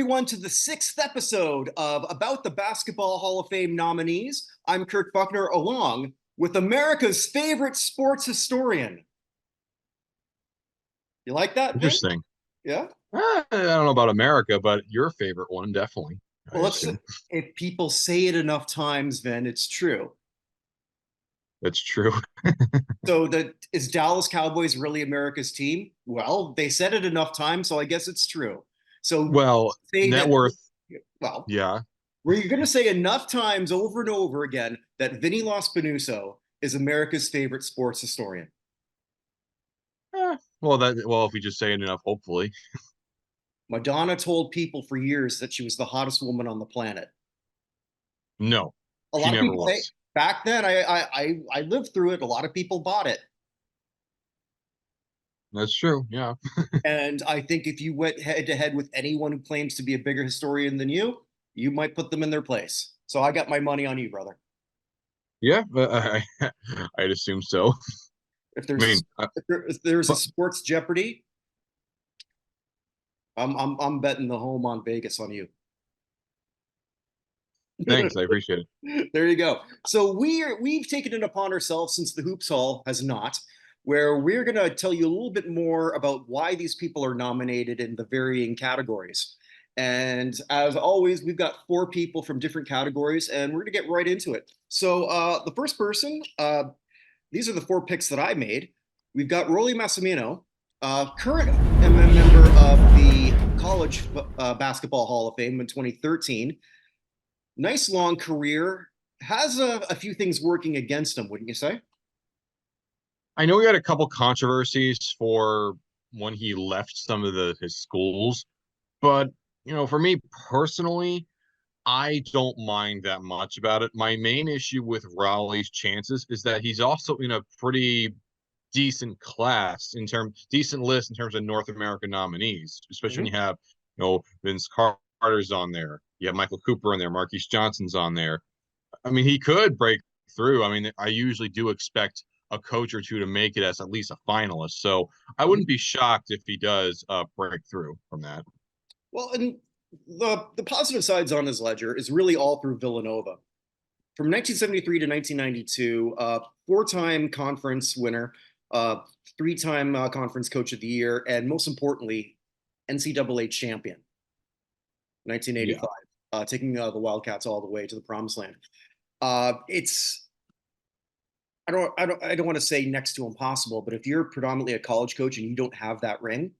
everyone, to the sixth episode of About the Basketball Hall of Fame nominees. I'm Kirk Buchner, along with America's favorite sports historian. You like that, Vin? Interesting. Yeah? I don't know about America, but your favorite one, definitely, I Well, let's assume. if people say it enough times, Vin, it's true. That's true. So is Dallas Cowboys really America's team? Well, they said it enough times, so I guess it's true. So Well, say net that, worth, well, yeah. were you going to say enough times over and over again that Vinny Lospinuso is America's favorite sports historian? Well, if we just say it enough, hopefully. Madonna told people for years that she was the hottest woman on the planet. No, A she lot of never people say was. back then. I lived through it. A lot of people bought it, That's true. Yeah. and I think if you went head to head with anyone who claims to be a bigger historian than you might put them in their place. So I got my money on you, brother. Yeah, I'd assume so. If I mean, if there's a but sports Jeopardy, I'm betting the home on Vegas on you. thanks. I appreciate it. There you go. So we've taken it upon ourselves, since the Hoops Hall has not, where we're going to tell you a little bit more about why these people are nominated in the varying categories. And as always, we've got four people from different categories, and we're going to get right into it. So the first person, these are the four picks that I made. We've got Rollie Massimino, current member of the College Basketball Hall of Fame in 2013. Nice long career. Has a few things working against him, wouldn't you say? I know he had a couple controversies for when he left some of his schools, but for me personally, I don't mind that much about it. My main issue with Raleigh's chances is that he's also in a pretty decent list in terms of North American nominees, especially when Mm-hmm. you have, Vince Carter's on there. You have Michael Cooper on there, Marquise Johnson's on there. I mean, he could break through. I mean, I usually do expect a coach or two to make it as at least a finalist. So I Mm-hmm. wouldn't be shocked if he does break through from that. Well, and the positive sides on his ledger is really all through Villanova. From 1973 to 1992, four-time conference winner, uh, three-time conference coach of the year, and most importantly, NCAA champion, Yeah. 1985, taking the Wildcats all the way to the promised land. It's I don't want to say next to impossible, but if you're predominantly a college coach and you don't have that ring,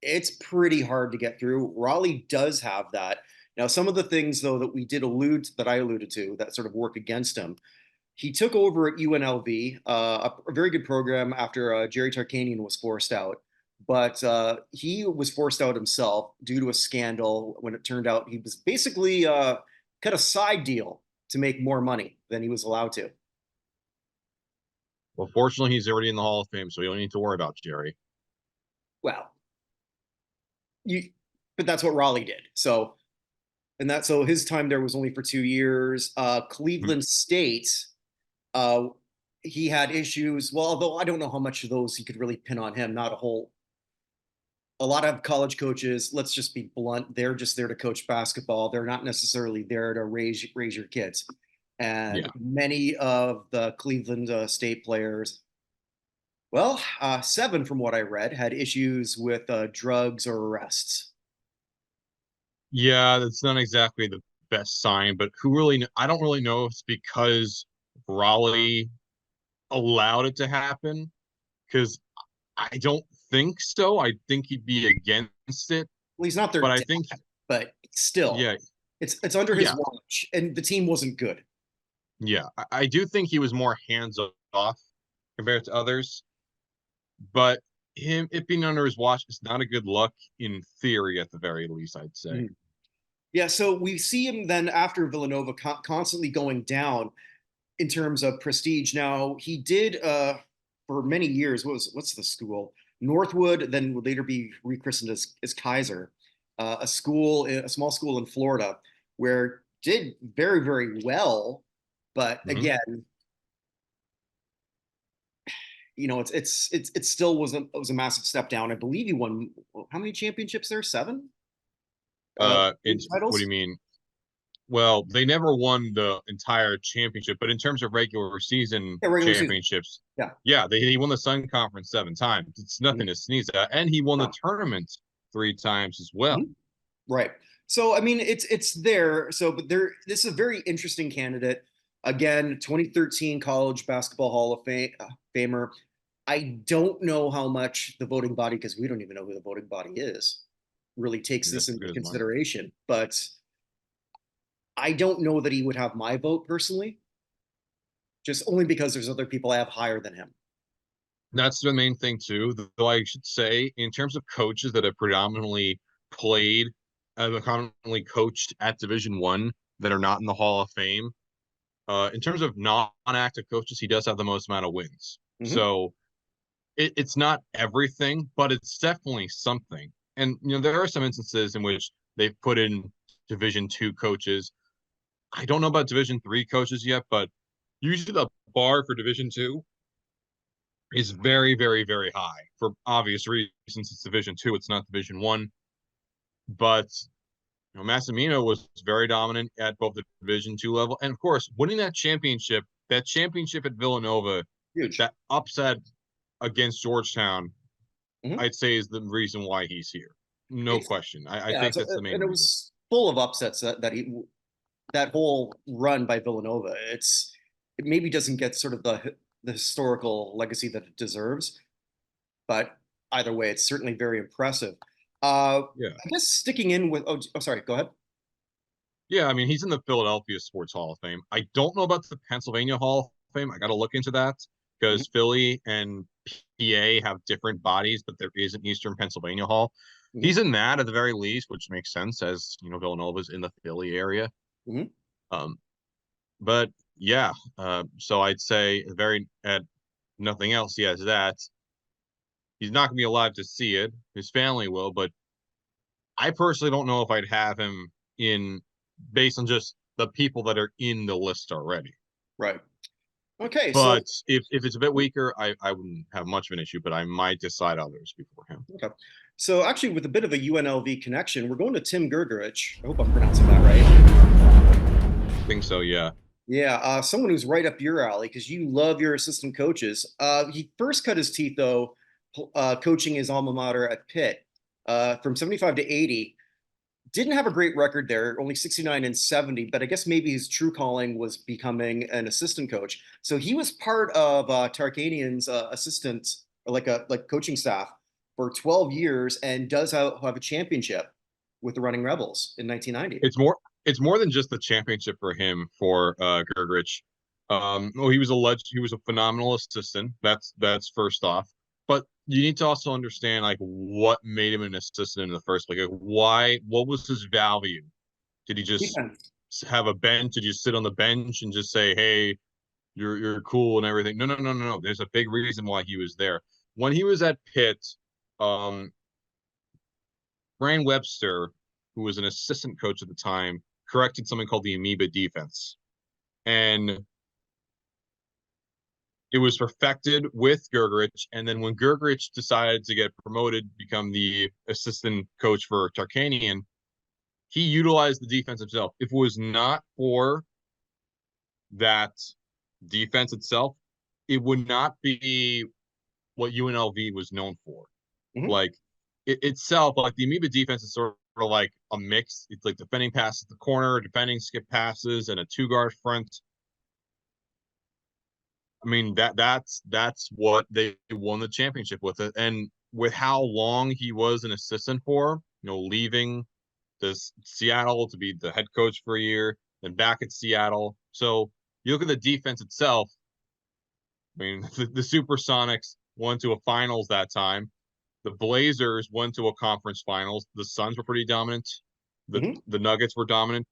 it's pretty hard to get through. Raleigh does have that. Now, some of the things though that I alluded to that sort of work against him. He took over at UNLV, a very good program after Jerry Tarkanian was forced out. But he was forced out himself due to a scandal when it turned out he was basically cut a side deal to make more money than he was allowed to. Well, fortunately, he's already in the Hall of Fame, so you don't need to worry about Jerry. Well, you, but that's what Raleigh did. So his time there was only for 2 years. Cleveland State, uh, he had issues. Well, although I don't know how much of those he could really pin on him. Not a whole. A lot of college coaches, let's just be blunt, they're just there to coach basketball. They're not necessarily there to raise your kids. And Yeah. many of the Cleveland State players, well, seven from what I read, had issues with drugs or arrests. Yeah, that's not exactly the best sign, but who really, I don't really know if it's because Raleigh allowed it to happen, because I don't think so. I think he'd be against it, Well, he's not their but I dad, think, but still, yeah, it's under his yeah, watch, and the team wasn't good. yeah. I do think he was more hands off compared to others, but it being under his watch is not a good look in theory, at the very least, I'd say. Mhm. Yeah, so we see him then after Villanova constantly going down in terms of prestige. Now he did for many years. What's the school? Northwood, then would later be rechristened as Kaiser, a small school in Florida, where did very well, but Mhm. again, it still was a massive step down. I believe he won how many championships there? Seven. What do titles? you mean? Well, they never won the entire championship, but in terms of regular season Yeah, regular season. championships, Yeah. yeah, he won the Sun Conference 7 times. It's nothing Mhm. to sneeze at, and he won the No. tournament 3 times as well. Mhm. Right. So I mean, it's there. So, but there, this is a very interesting candidate. Again, 2013 College Basketball Hall of Famer. I don't know how much the voting body, because we don't even know who the voting body is, really takes this That's into good as mine. consideration. But I don't know that he would have my vote personally, just only because there's other people I have higher than him. That's the main thing too. Though I should say, in terms of coaches that have predominantly played, predominantly coached at Division 1 that are not in the Hall of Fame, in terms of non-active coaches, he does have the most amount of wins. Mhm. So it's not everything, but it's definitely something. And there are some instances in which they've put in Division 2 coaches. I don't know about Division 3 coaches yet, but usually the bar for Division 2 is very, very, very high for obvious reasons. It's Division 2, it's not Division 1. But Massimino was very dominant at both the Division 2 level, and of course, winning that championship at Villanova, Huge. that upset against Georgetown, Mhm. I'd say is the reason why he's here. No It's question. I Yeah, think that's the main and it reason. was full of upsets that whole run by Villanova. It maybe doesn't get sort of the historical legacy that it deserves, but either way, it's certainly very impressive. Yeah. I guess sticking in with sorry, go ahead. Yeah, I mean, he's in the Philadelphia Sports Hall of Fame. I don't know about the Pennsylvania Hall of Fame. I got to look into that Mhm. because Philly and PA have different bodies, but there is an Eastern Pennsylvania Hall. Mhm. He's in that at the very least, which makes sense as Villanova's in the Philly area. Mhm. Um, but yeah, so I'd say very at nothing else. He has that. He's not gonna be alive to see it. His family will, but I personally don't know if I'd have him in based on just the people that are in the list already. Right. Okay. So But if it's a bit weaker, I wouldn't have much of an issue, but I might decide others before him. okay. So actually, with a bit of a UNLV connection, we're going to Tim Grguich. I hope I'm pronouncing that right. I think so, yeah. Yeah, someone who's right up your alley because you love your assistant coaches. He first cut his teeth though, coaching his alma mater at Pitt from 75 to 80. Didn't have a great record there, only 69 and 70, but I guess maybe his true calling was becoming an assistant coach. So he was part of Tarkanian's assistant, like coaching staff for 12 years and does have a championship with the Running Rebels in 1990. It's more than just the championship for him for Grguich. Well, he was a phenomenal assistant. That's first off. But you need to also understand like what made him an assistant in the first place. Like, what was his value? Did he just Defense. have a bench? Did you sit on the bench and just say, "Hey, you're cool and everything"? No, no, no, no, no. There's a big reason why he was there. When he was at Pitt, um, Brian Webster, who was an assistant coach at the time, corrected something called the amoeba defense. And it was perfected with Grguich. And then when Grguich decided to get promoted, become the assistant coach for Tarkanian, he utilized the defense himself. If it was not for that defense itself, it would not be what UNLV was known for. Mhm. Like itself, like the amoeba defense is sort of like a mix. It's like defending passes at the corner, defending skip passes, and a two guard front. I mean that's what they won the championship with it, and with how long he was an assistant for, leaving this Seattle to be the head coach for a year, then back at Seattle. So you look at the defense itself. I mean, the Supersonics went to a finals that time. The Blazers went to a conference finals. The Suns were pretty dominant. The Mhm. the Nuggets were dominant,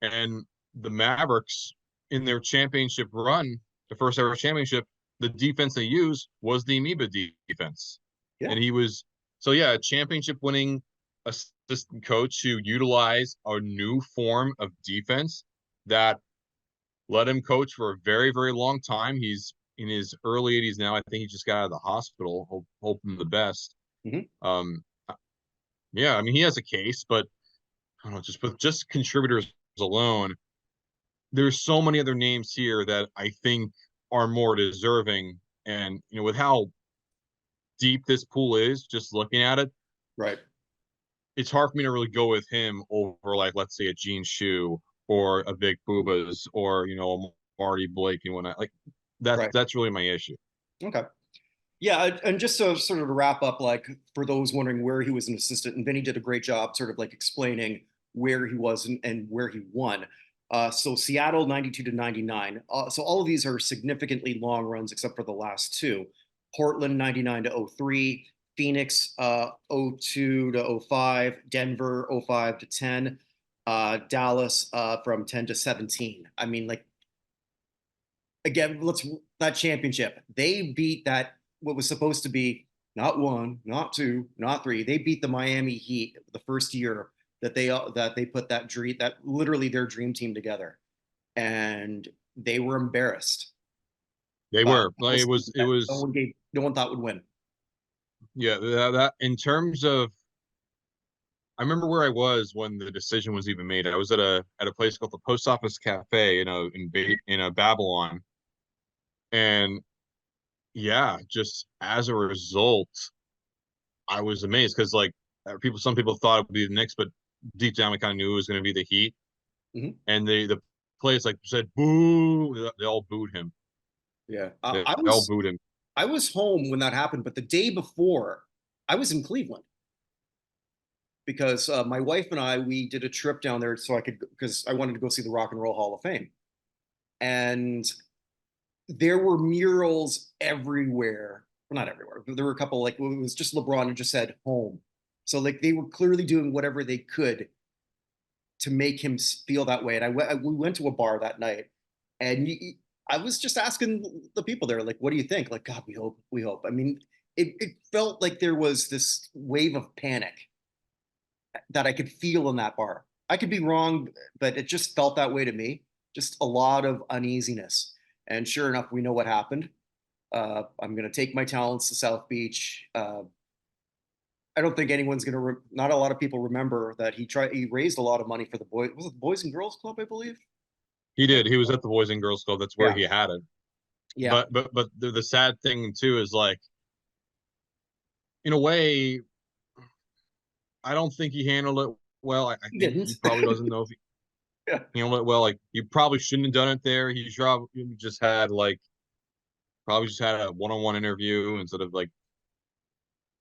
and the Mavericks in their championship run, the first ever championship, the defense they used was the amoeba defense, Yeah. and he was so yeah, a championship winning assistant coach who utilized a new form of defense that let him coach for a very, very long time. He's in his early 80s now. I think he just got out of the hospital. Hope him the best. Mhm. Um, yeah, I mean he has a case, but I don't know, just contributors alone, there's so many other names here that I think are more deserving. And with how deep this pool is, just looking at it, Right. it's hard for me to really go with him over, like, let's say a Gene Shu or a Vic Bubas or a Marty Blake and whatnot. Like Right. that's really my issue. Okay. Yeah, and just to sort of wrap up, like for those wondering where he was an assistant, and Vinny did a great job sort of like explaining where he was and where he won. So Seattle 92 to 99. So all of these are significantly long runs except for the last two. Portland 99 to 03, Phoenix 02 to 05, Denver 05 to 10, Dallas from 10 to 17. I mean, like again, let's that championship. They beat that what was supposed to be not one, not two, not three. They beat the Miami Heat the first year that they put that literally their dream team together, and they were embarrassed. They were. Like, No one thought would win. Yeah, that in terms of, I remember where I was when the decision was even made. I was at a place called the Post Office Cafe, in Babylon, and yeah, just as a result, I was amazed because, like, some people thought it would be the Knicks, but deep down we kind of knew it was going to be the Heat. Mhm. And the place like said boo. They all booed him. Yeah, They all booed him. I was home when that happened, but the day before, I was in Cleveland because my wife and we did a trip down there so I could because I wanted to go see the Rock and Roll Hall of Fame, and there were murals everywhere. Well, not everywhere, but there were a couple like it was just LeBron and just said home. So like they were clearly doing whatever they could to make him feel that way. And we went to a bar that night, and I was just asking the people there, like, what do you think? Like, God, we hope, we hope. I mean, it felt like there was this wave of panic that I could feel in that bar. I could be wrong, but it just felt that way to me. Just a lot of uneasiness. And sure enough, we know what happened. I'm going to take my talents to South Beach. I don't think anyone's going to. Not a lot of people remember that he raised a lot of money for the boys. Was it the Boys and Girls Club, I believe? He did. He was at the Boys and Girls Club. That's where Yeah, he had it. yeah. But the sad thing too is, like, in a way, I don't think he handled it well. I He think didn't. he probably doesn't know if he Yeah. handled it well. Like, he probably shouldn't have done it there. He probably just had a one-on-one interview instead of, like.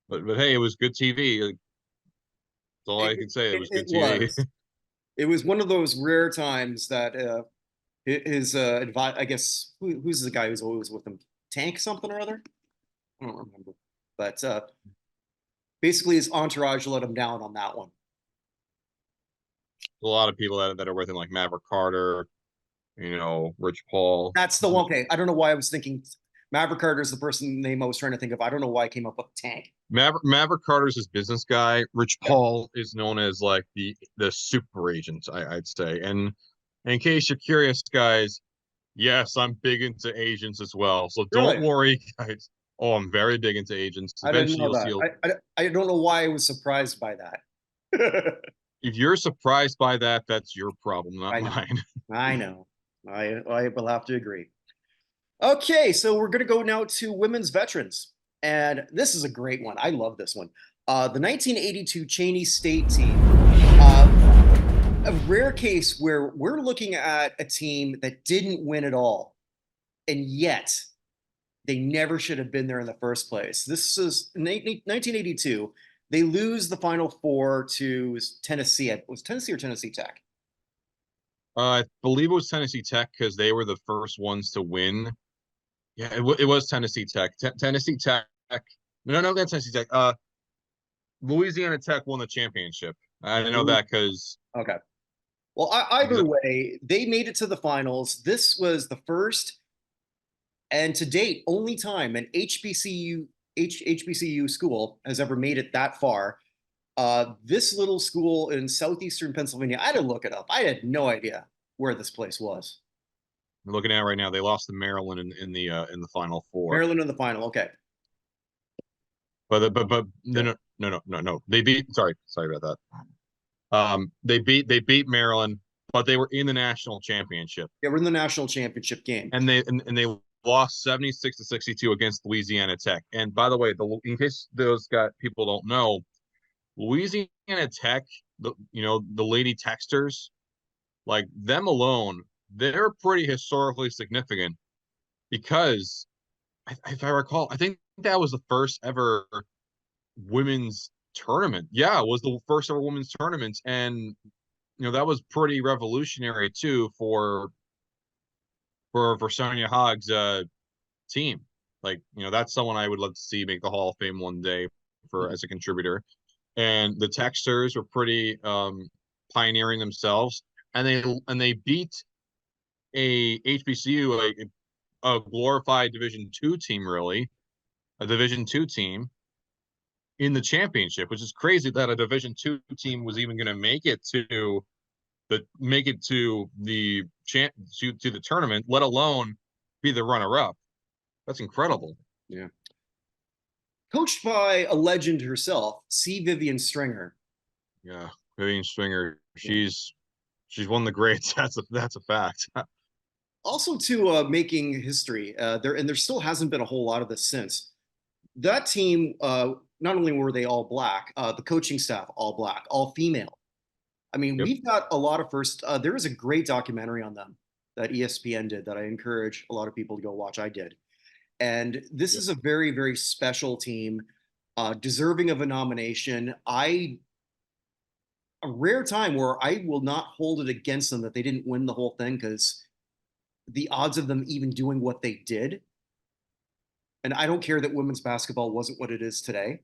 But hey, it was good TV. Like, that's all I It, can say. It it, was it good TV. was. It was one of those rare times that his advice. I guess who's the guy who's always with him? Tank something or other. I don't remember. But basically, his entourage let him down on that one. A lot of people that are with him, like Maverick Carter, Rich Paul. That's the one. Okay, I don't know why I was thinking Maverick Carter is the person name I was trying to think of. I don't know why I came up with Tank. Maverick Carter's his business guy. Rich Yeah. Paul is known as, like, the super agent, I'd say. And in case you're curious, guys, yes, I'm big into agents as well. So don't Really? worry, guys. Oh, I'm very big into agents. I didn't Eventually, know you'll see. that. I don't know why I was surprised by that. If you're surprised by that, that's your problem, not I know. mine. I know. I will have to agree. Okay, so we're gonna go now to women's veterans, and this is a great one. I love this one. The 1982 Cheney State team. A rare case where we're looking at a team that didn't win at all, and yet they never should have been there in the first place. This is 1982. They lose the Final Four to Tennessee. Was Tennessee or Tennessee Tech? I believe it was Tennessee Tech because they were the first ones to win. Yeah, it was Tennessee Tech. Tennessee Tech. No, that's Tennessee Tech. Louisiana Tech won the championship. I know that because Okay. Well, either way, they made it to the finals. This was the first and to date only time an HBCU school has ever made it that far. This little school in southeastern Pennsylvania, I had to look it up. I had no idea where this place was. I'm looking at it right now. They lost to Maryland in the Final Four. Maryland in the final. Okay. But no. They beat. Sorry about that. They beat Maryland, but they were in the national championship. Yeah, we're in the national championship game. And they lost 76-62 against Louisiana Tech. And by the way, in case those people don't know, Louisiana Tech, the Lady Texters, like them alone, they're pretty historically significant because if I recall, I think that was the first ever women's tournament. Yeah, it was the first ever women's tournament, and that was pretty revolutionary too for Sonia Haag's team. Like, that's someone I would love to see make the Hall of Fame one day as a contributor. And the Texters were pretty pioneering themselves, and they beat a HBCU, a glorified Division II team, really, a Division II team in the championship, which is crazy that a Division II team was even going to make it to the tournament, let alone be the runner-up. That's incredible. Yeah. Coached by a legend herself, C. Vivian Stringer. Yeah, Vivian Stringer. She's one of the greats. That's a fact. Also, to making history, there still hasn't been a whole lot of this since. That team, not only were they all black, the coaching staff all black, all female. I mean, Yep. we've got a lot of first. There is a great documentary on them that ESPN did that I encourage a lot of people to go watch. I did. And this is a very, very special team, deserving of a nomination. A rare time where I will not hold it against them that they didn't win the whole thing, because the odds of them even doing what they did, and I don't care that women's basketball wasn't what it is today,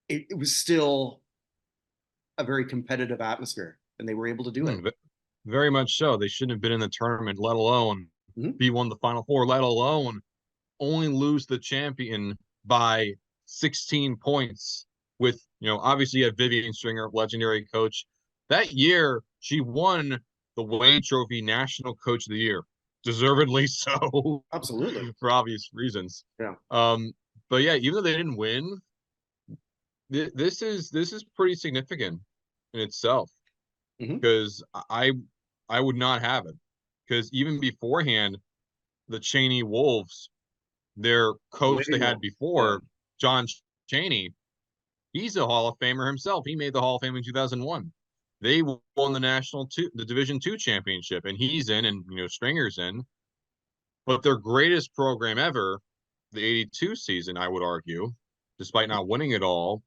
it was still a very competitive atmosphere, and they were able to do it. Very much so. They shouldn't have been in the tournament, let alone be one of the Final Four, let alone only lose the champion by 16 points with, obviously you have Vivian Stringer, legendary coach. That year, she won the Wade Trophy National Coach of the Year. Deservedly so. Absolutely. For obvious reasons. Yeah. But yeah, even though they didn't win, this is pretty significant in itself. Because I would not have it. Because even beforehand, the Cheney Wolves, their coach they had before, John Cheney, he's a Hall of Famer himself. He made the Hall of Fame in 2001. They won the Division II championship, and he's in, and Stringer's in. But their greatest program ever, the 82 season, I would argue, despite not winning it all.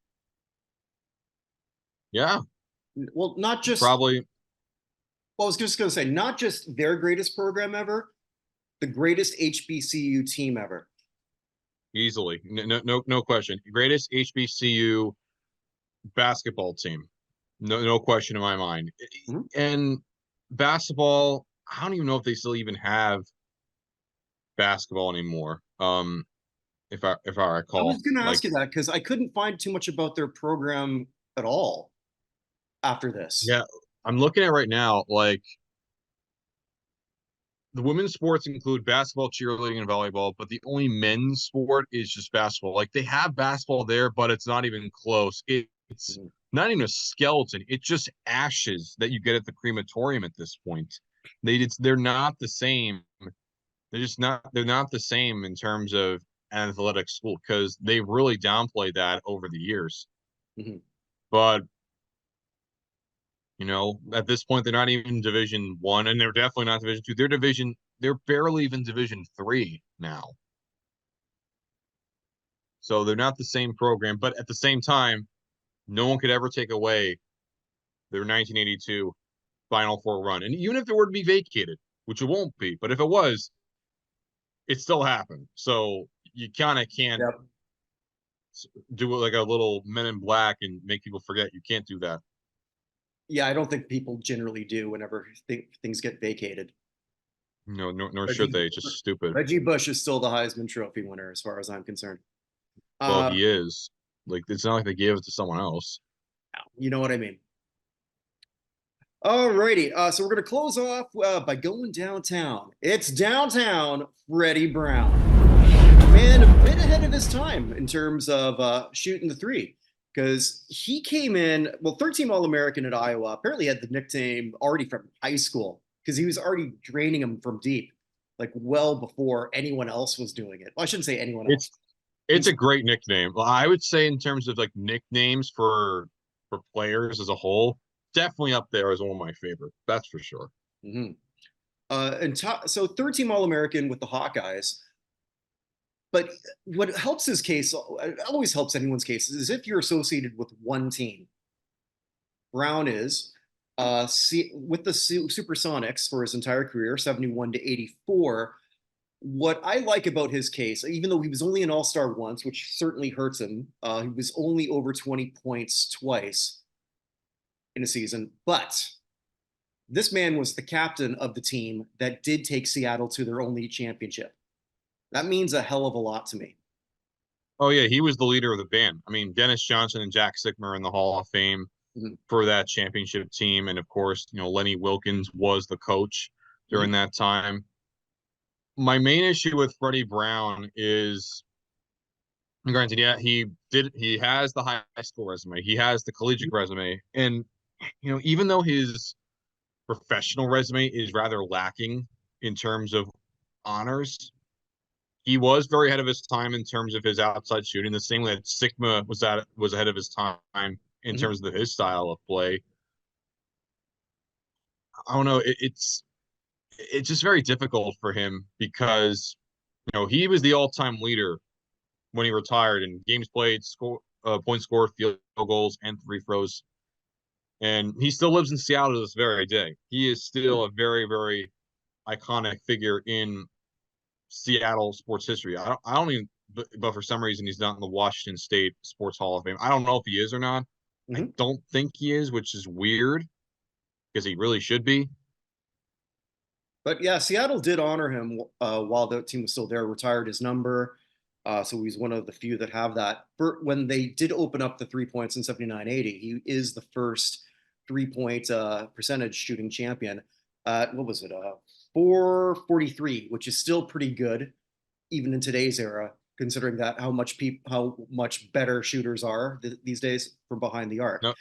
Yeah. Well, not just probably. Well, I was just going to say, not just their greatest program ever, the greatest HBCU team ever. Easily, no question. Greatest HBCU basketball team, no question in my mind. And basketball, I don't even know if they still even have basketball anymore. If I recall, I was going to ask you that because I couldn't find too much about their program at all after this. Yeah, I'm looking at right now. Like, the women's sports include basketball, cheerleading, and volleyball, but the only men's sport is just basketball. Like, they have basketball there, but it's not even close. It's not even a skeleton. It's just ashes that you get at the crematorium at this point. They're not the same. They're not the same in terms of athletic school, because they really downplayed that over the years. But at this point, they're not even Division I, and they're definitely not Division II. They're barely even Division III now. So they're not the same program, but at the same time, no one could ever take away their 1982 Final Four run. And even if it were to be vacated, which it won't be, but if it was, it still happened. So you kind of can't do it like a little Men in Black and make people forget. You can't do that. Yeah, I don't think people generally do whenever things get vacated. No, nor should they. It's just stupid. Reggie Bush is still the Heisman Trophy winner, as far as I'm concerned. Well, he is. Like, it's not like they gave it to someone else. You know what I mean? All righty. So we're going to close off by going downtown. It's downtown Freddie Brown. Man, a bit ahead of his time in terms of shooting the three. because he came in, well, third-team All-American at Iowa, apparently had the nickname already from high school because he was already draining them from deep, like well before anyone else was doing it. Well, I shouldn't say anyone else. It's a great nickname. Well, I would say in terms of like nicknames for players as a whole, definitely up there as one of my favorite. That's for sure. Mhm. So third-team All-American with the Hawkeyes. But what helps his case, it always helps anyone's case, is if you're associated with one team. Brown is with the Supersonics for his entire career, 71 to 84. What I like about his case, even though he was only an all-star once, which certainly hurts him, he was only over 20 points twice in a season, but this man was the captain of the team that did take Seattle to their only championship. That means a hell of a lot to me. Oh yeah, he was the leader of the band. I mean, Dennis Johnson and Jack Sikma are in the Hall of Fame Mhm. for that championship team, and of course, Lenny Wilkens was the coach Mhm. during that time. My main issue with Freddie Brown is, granted, yeah, he has the high school resume, he has the collegiate resume, and even though his professional resume is rather lacking in terms of honors, he was very ahead of his time in terms of his outside shooting, the same way that Sigma was ahead of his time in Mhm. terms of his style of play. I don't know. It's just very difficult for him because he was the all-time leader when he retired in games played, points scored, field goals, and free throws. And he still lives in Seattle to this very day. He is still a very, very iconic figure in Seattle sports history. I don't even, but for some reason he's not in the Washington State Sports Hall of Fame. I don't know if he is or not. I Mhm. don't think he is, which is weird because he really should be. But yeah, Seattle did honor him while the team was still there, retired his number. So he's one of the few that have that. When they did open up the 3 points in 79-80, he is the first 3 point percentage shooting champion. What was it? 443, which is still pretty good, even in today's era, considering that how much better shooters are these days from behind the arc. No,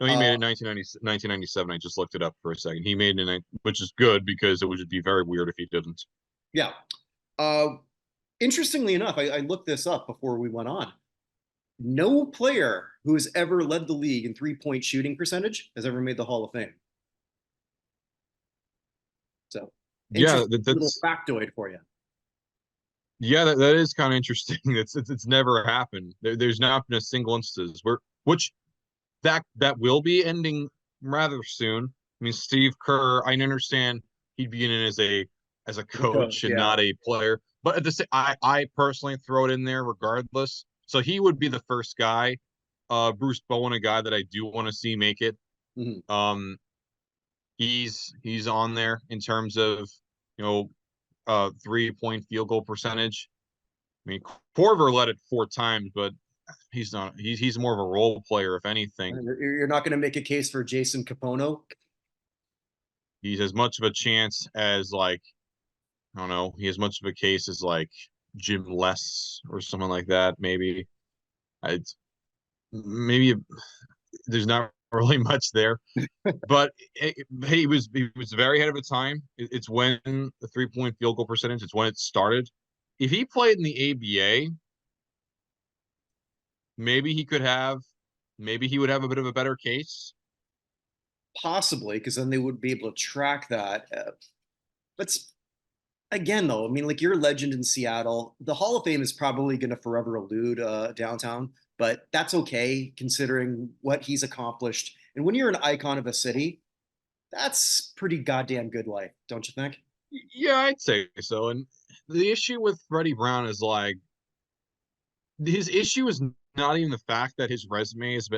no, he Uh, made it 1997. I just looked it up for a second. He made it, which is good because it would be very weird if he didn't. yeah. Uh, Interestingly enough, I looked this up before we went on. No player who has ever led the league in 3 point shooting percentage has ever made the Hall of Fame. So, Yeah, interesting little that's factoid for you. yeah, that is kind of interesting. It's never happened. There's not been a single instance where which that will be ending rather soon. I mean, Steve Kerr, I understand he'd be in as a The coach, coach and yeah. not a player, but at the same, I personally throw it in there regardless. So he would be the first guy. Bruce Bowen, a guy that I do want to see make it. Mhm. Um, he's on there in terms of 3-point field goal percentage. I mean, Corver led it 4 times, but he's not. He's more of a role player, if anything. You're not going to make a case for Jason Capono. He's as much of a chance as like I don't know. He has much of a case as like Jim Less or someone like that. Maybe there's not really much there, but he was very ahead of its time. It's when the 3-point field goal percentage. It's when it started. If he played in the ABA, maybe he could have. Maybe he would have a bit of a better case. Possibly, because then they would be able to track that. But again, though, I mean, like you're a legend in Seattle. The Hall of Fame is probably going to forever elude downtown, but that's okay considering what he's accomplished. And when you're an icon of a city, that's pretty goddamn good life, don't you think? Yeah, I'd say so. And the issue with Freddie Brown is like his issue is not even the fact that his resume is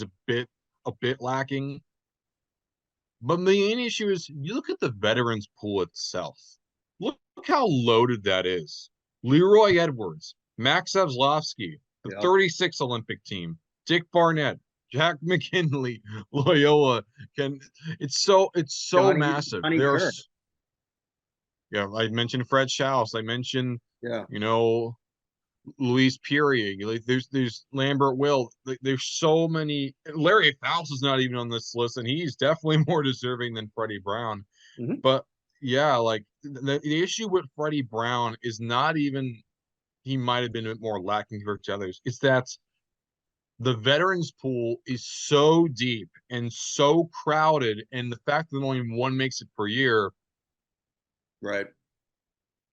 a bit lacking, but the main issue is you look at the veterans pool itself. Look how loaded that is. Leroy Edwards, Max Zavslavsky, the Yeah. 36 Olympic team, Dick Barnett, Jack McKinley, Loyola. Can it's so massive. Johnny Kirk. There's Yeah, I mentioned Fred Schaus. I mentioned, Yeah. you know, Luis Puri, like there's Lambert Will. There's so many. Larry Fouts is not even on this list, and he's definitely more deserving than Freddie Brown. Mhm. But yeah, like the issue with Freddie Brown is not even he might have been a bit more lacking compared to others. It's that the veterans pool is so deep and so crowded, and the fact that only one makes it per year, Right.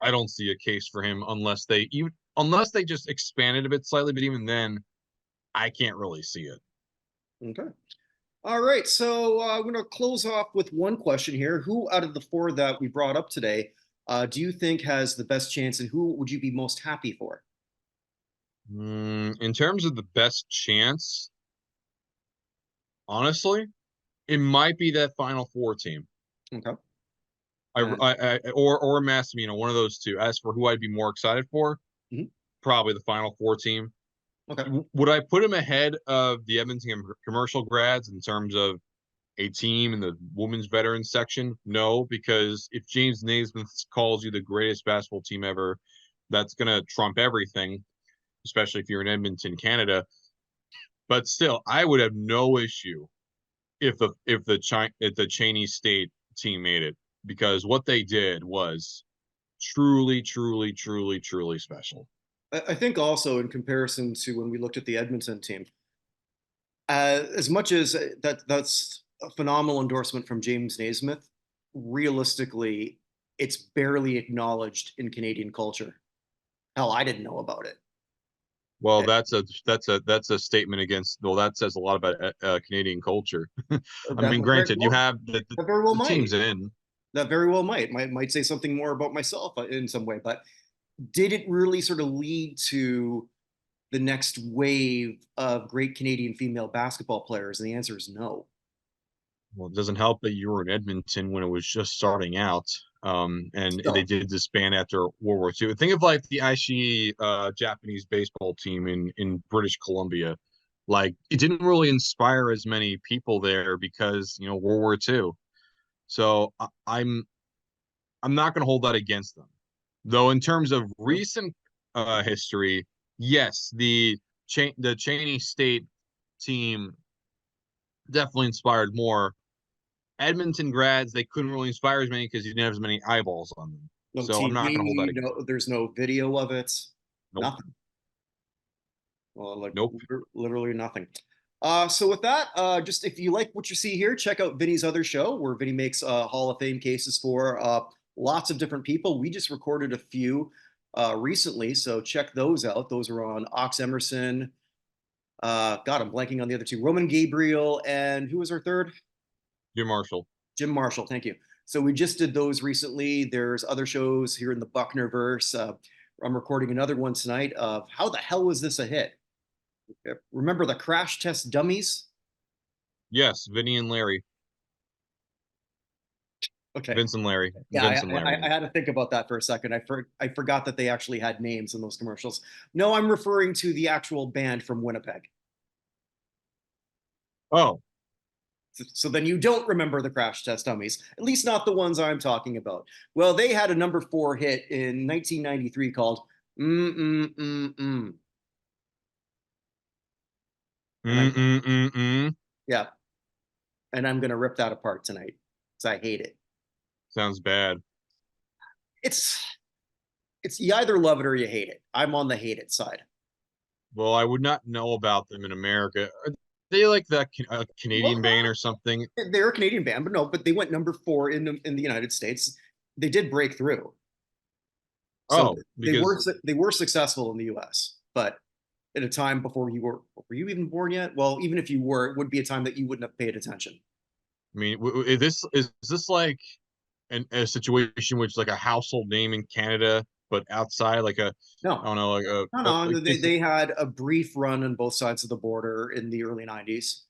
I don't see a case for him unless they just expanded a bit slightly. But even then, I can't really see it. Okay. All right. So I'm going to close off with one question here. Who out of the four that we brought up today do you think has the best chance, and who would you be most happy for? In terms of the best chance, honestly, it might be that Final Four team. Okay. I, And or Massimino, one of those two. As for who I'd be more excited for, mhm. probably the Final Four team. Okay. Would I put him ahead of the Edmonton commercial grads in terms of a team in the women's veterans section? No, because if James Naismith calls you the greatest basketball team ever, that's gonna trump everything, especially if you're in Edmonton, Canada. But still, I would have no issue if the Cheney State team made it, because what they did was truly, truly, truly, truly special. I think also in comparison to when we looked at the Edmonton team, as much as that's a phenomenal endorsement from James Naismith, realistically, it's barely acknowledged in Canadian culture. Hell, I didn't know about it. Well, Eh, that's a statement against. Well, that says a lot about Canadian culture. I That, mean, that very granted, you well, have the, the, that very well the teams might. in. That very well might say something more about myself in some way. But did it really sort of lead to the next wave of great Canadian female basketball players? And the answer is no. Well, it doesn't help that you were in Edmonton when it was just starting out. And they Still, did disband after World War II. Think of like the Aichi Japanese baseball team in British Columbia. Like it didn't really inspire as many people there because World War II. So I'm not going to hold that against them. Though in terms of recent history, yes, the Cheney State team definitely inspired more. Edmonton grads, they couldn't really inspire as many because you didn't have as many eyeballs on them. no So I'm not going to hold that TV, against no, them. there's no video of it, Nope. nothing. Well, like Nope. literally nothing. So with that, just if you like what you see here, check out Vinny's other show where Vinny makes Hall of Fame cases for lots of different people. We just recorded a few recently, so check those out. Those are on Ox Emerson. God, I'm blanking on the other two. Roman Gabriel and who was our third? Jim Marshall. Jim Marshall. Thank you. So we just did those recently. There's other shows here in the Buchner verse. I'm recording another one tonight of how the hell was this a hit? Remember the crash test dummies? Yes, Vinny and Larry. Okay. Vince and Larry. Yeah, Vince and Larry. I had to think about that for a second. I forgot that they actually had names in those commercials. No, I'm referring to the actual band from Winnipeg. Oh, So then you don't remember the crash test dummies, at least not the ones I'm talking about. Well, they had a number four hit in 1993 called Mm Mm Mm Mm. And I'm mm. yeah, and I'm gonna rip that apart tonight because I hate it. Sounds bad. It's it's you either love it or you hate it. I'm on the hate it side. Well, I would not know about them in America. Are they like that Canadian Well, band or something? they're a Canadian band, but no, but they went number four in the United States. They did break through, so Oh, because they were successful in the U.S. But at a time before were you even born yet? Well, even if you were, it would be a time that you wouldn't have paid attention. I mean, is this like a situation which like a household name in Canada, but outside like I No, don't know, like no. like They had a brief run on both sides of the border in the early '90s,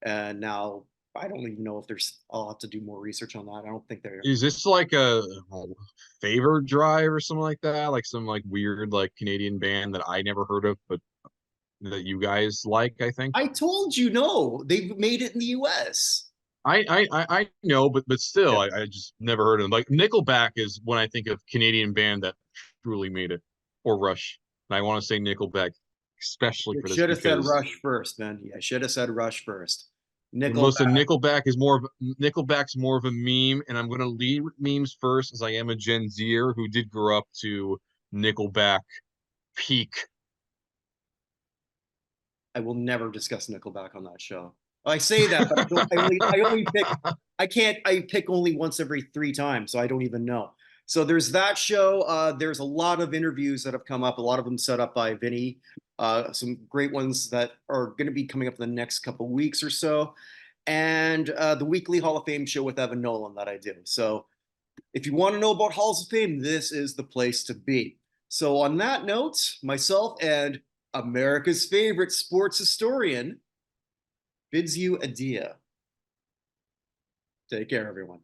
and now I don't even know if there's. I'll have to do more research on that. I don't think they're. is this like a favor drive or something like that? Like some like weird like Canadian band that I never heard of, but that you guys like, I think. I told you no. They've made it in the U.S. I know, but still, Yeah. I just never heard of them. Like Nickelback is when I think of Canadian band that truly made it, or Rush. And I want to say Nickelback, especially You for this should have said because Rush first, man. Yeah, should have said Rush first. Melissa, Nickelback. Nickelback's more of a meme, and I'm going to lead with memes first, as I am a Gen Zer who did grow up to Nickelback peak. I will never discuss Nickelback on that show. I say that, but I only pick. I pick only once every 3 times, so I don't even know. So there's that show. There's a lot of interviews that have come up. A lot of them set up by Vinny. Some great ones that are going to be coming up in the next couple of weeks or so, and the weekly Hall of Fame show with Evan Nolan that I do. So if you want to know about Halls of Fame, this is the place to be. So on that note, myself and America's favorite sports historian bids you adieu. Take care, everyone.